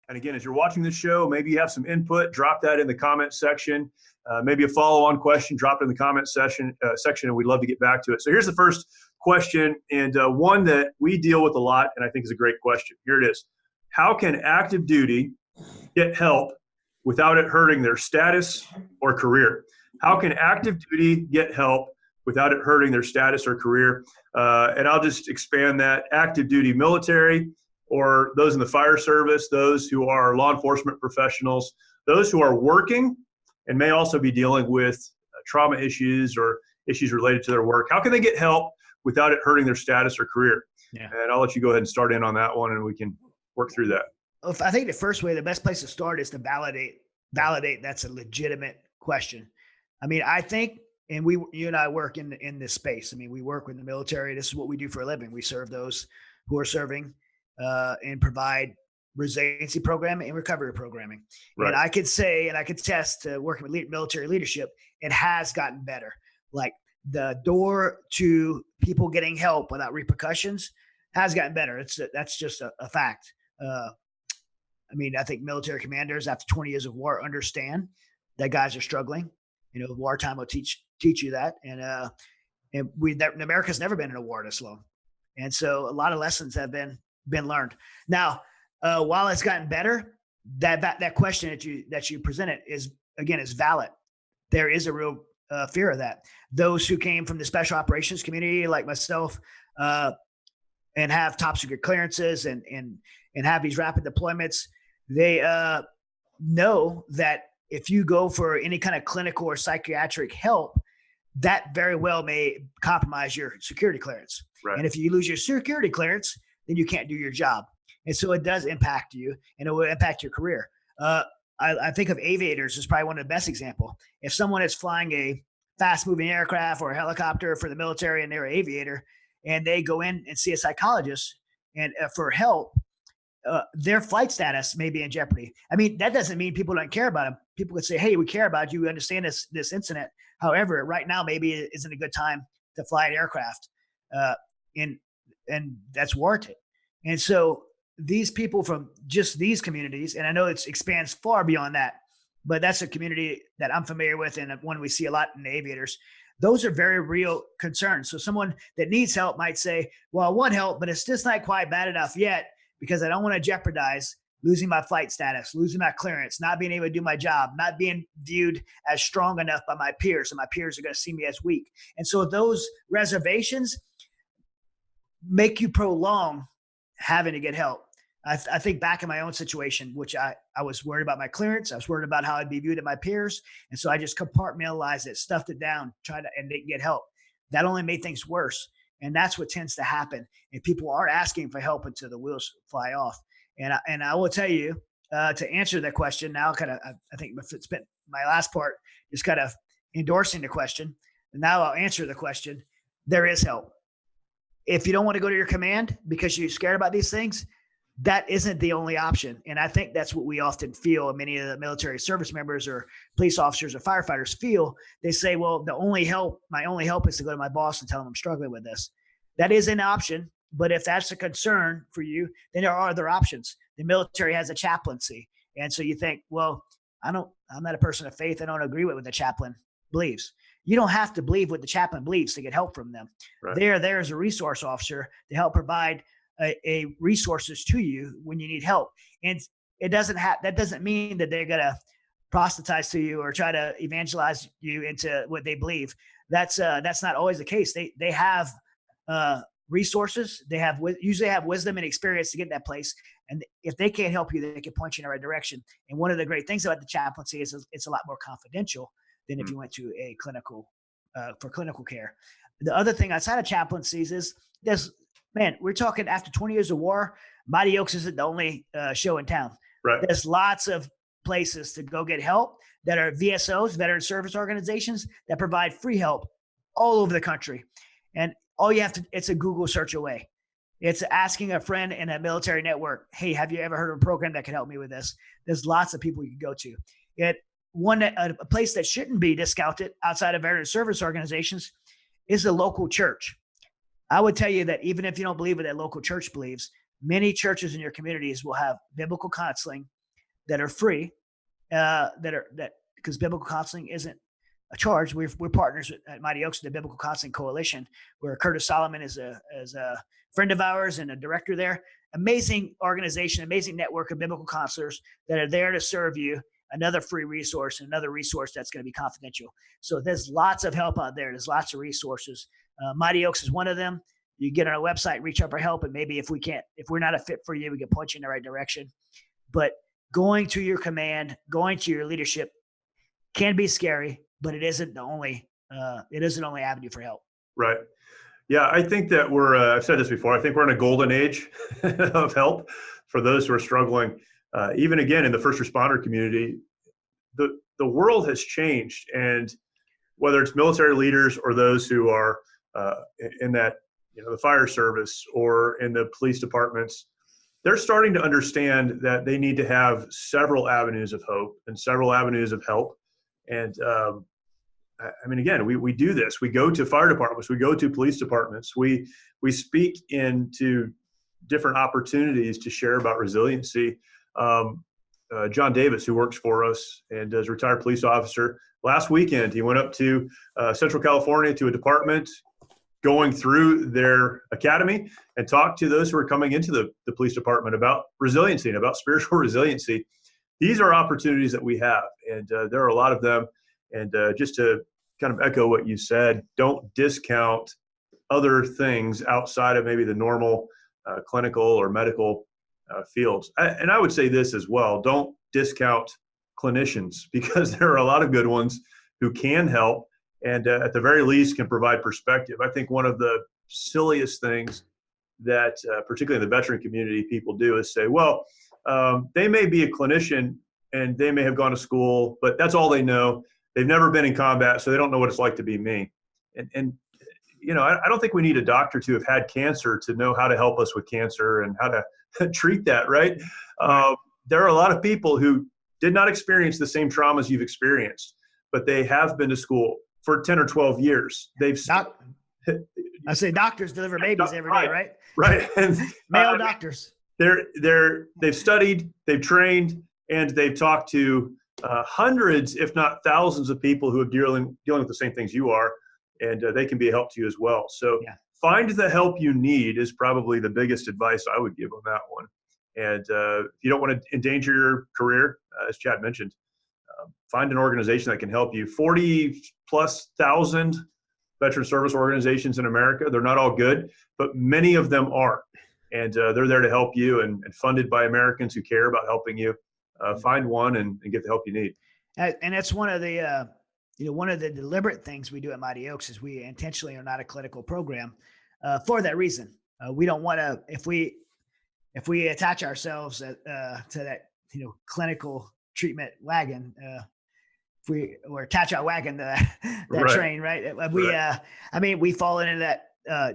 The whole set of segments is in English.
And again, as you're watching this show, maybe you have some input, drop that in the comment section. Maybe a follow-on question, drop it in the comment section, and we'd love to get back to it. So here's the first question, and one that we deal with a lot, and I think is a great question. Here it is. How can active duty get help without it hurting their status or career? How can active duty get help without it hurting their status or career? And I'll just expand that. Active duty military, or those in the fire service, those who are law enforcement professionals, those who are working and may also be dealing with trauma issues or issues related to their work. How can they get help without it hurting their status or career? Yeah. And I'll let you go ahead and start in on that one, and we can work through that. I think the best place to start is to validate that's a legitimate question. I mean, I think, and you and I work in this space. I mean, we work with the military. This is what we do for a living. We serve those who are serving and provide resiliency programming and recovery programming. Right. And I could say, and I could attest to working with military leadership, it has gotten better. Like the door to people getting help without repercussions has gotten better. That's just a fact. I mean, I think military commanders after 20 years of war understand that guys are struggling. You know, wartime will teach you that. And America's never been in a war this long. And so a lot of lessons have been learned. Now, while it's gotten better, that question that you presented is valid. There is a real fear of that. Those who came from the special operations community, like myself, and have top secret clearances and have these rapid deployments, they know that if you go for any kind of clinical or psychiatric help, that very well may compromise your security clearance. Right. And if you lose your security clearance, then you can't do your job. And so it does impact you, and it will impact your career. I think of aviators as probably one of the best example. If someone is flying a fast-moving aircraft or a helicopter for the military and they're an aviator, and they go in and see a psychologist and for help, their flight status may be in jeopardy. I mean, that doesn't mean people don't care about them. People could say, hey, we care about you. We understand this incident. However, right now, maybe it isn't a good time to fly an aircraft. And that's warranted. And so these people from just these communities, and I know it expands far beyond that, but that's a community that I'm familiar with and one we see a lot in the aviators. Those are very real concerns. So someone that needs help might say, well, I want help, but it's just not quite bad enough yet because I don't want to jeopardize losing my flight status, losing my clearance, not being able to do my job, not being viewed as strong enough by my peers, and my peers are going to see me as weak. And so those reservations make you prolong having to get help. I think back in my own situation, which I was worried about my clearance. I was worried about how I'd be viewed at my peers. And so I just compartmentalized it, stuffed it down, and didn't get help. That only made things worse. And that's what tends to happen. And people aren't asking for help until the wheels fly off. And I will tell you, to answer that question now, I think it's been my last part is kind of endorsing the question. And now I'll answer the question. There is help. If you don't want to go to your command because you're scared about these things, that isn't the only option. And I think that's what we often feel, and many of the military service members or police officers or firefighters feel. They say, well, my only help is to go to my boss and tell him I'm struggling with this. That is an option. But if that's a concern for you, then there are other options. The military has a chaplaincy. And so you think, well, I'm not a person of faith. I don't agree with what the chaplain believes. You don't have to believe what the chaplain believes to get help from them. Right. They're there as a resource officer to help provide a resources to you when you need help. And that doesn't mean that they're going to proselytize to you or try to evangelize you into what they believe. That's not always the case. They have resources. They usually have wisdom and experience to get in that place. And if they can't help you, they can point you in the right direction. And one of the great things about the chaplaincy is it's a lot more confidential than if you went to a clinical for clinical care. The other thing outside of chaplaincies is we're talking after 20 years of war, Mighty Oaks isn't the only show in town. Right. There's lots of places to go get help that are VSOs, veteran service organizations, that provide free help all over the country. And all you have to, it's a Google search away. It's asking a friend in a military network, hey, have you ever heard of a program that can help me with this? There's lots of people you can go to. A place that shouldn't be discounted outside of veteran service organizations is a local church. I would tell you that even if you don't believe what that local church believes, many churches in your communities will have biblical counseling that are free, because biblical counseling isn't a charge. We're partners at Mighty Oaks, the Biblical Counseling Coalition, where Curtis Solomon is a friend of ours and a director there. Amazing organization, amazing network of biblical counselors that are there to serve you. Another free resource, and another resource that's going to be confidential. So there's lots of help out there. There's lots of resources. Mighty Oaks is one of them. You get on our website, reach out for help, and maybe if we're not a fit for you, we can point you in the right direction. But going to your command, going to your leadership can be scary, but it isn't the only avenue for help. Right. Yeah, I think that I've said this before, I think we're in a golden age of help for those who are struggling. Even again, in the first responder community, the world has changed. And whether it's military leaders or those who are in that, the fire service or in the police departments, they're starting to understand that they need to have several avenues of hope and several avenues of help. And again, we do this. We go to fire departments. We go to police departments. We speak into different opportunities to share about resiliency. John Davis, who works for us and is a retired police officer, last weekend he went up to Central California to a department going through their academy and talked to those who are coming into the police department about resiliency and about spiritual resiliency. These are opportunities that we have, and there are a lot of them. And just to kind of echo what you said, don't discount other things outside of maybe the normal clinical or medical fields. And I would say this as well, don't discount clinicians, because there are a lot of good ones who can help and at the very least can provide perspective. I think one of the silliest things that particularly in the veteran community people do is say, well, they may be a clinician and they may have gone to school, but that's all they know. They've never been in combat, so they don't know what it's like to be me. And I don't think we need a doctor to have had cancer to know how to help us with cancer and how to treat that, right? There are a lot of people who did not experience the same traumas you've experienced, but they have been to school for 10 or 12 years. I say doctors deliver babies every day, right? Right. And male doctors. They've studied, they've trained, and they've talked to hundreds, if not thousands, of people who are dealing with the same things you are, and they can be a help to you as well. So find the help you need is probably the biggest advice I would give on that one. And if you don't want to endanger your career, as Chad mentioned, find an organization that can help you. 40,000+ veteran service organizations in America. They're not all good, but many of them are. And they're there to help you and funded by Americans who care about helping you. Find one and get the help you need. And that's one of the one of the deliberate things we do at Mighty Oaks is we intentionally are not a clinical program for that reason. We don't want to, if we attach ourselves to that clinical treatment wagon, or attach our wagon to that right. train, right? We fall into that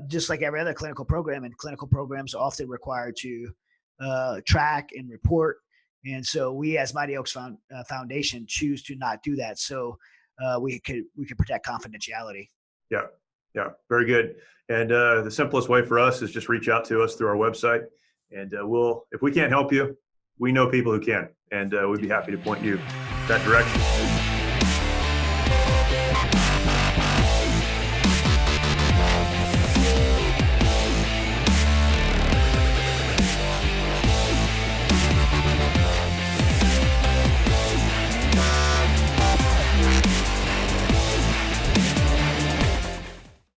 just like every other clinical program, and clinical programs are often required to track and report. And so we, as Mighty Oaks Foundation, choose to not do that. So we could protect confidentiality. Yeah, very good. And the simplest way for us is just reach out to us through our website, and if we can't help you, we know people who can, and we'd be happy to point you that direction.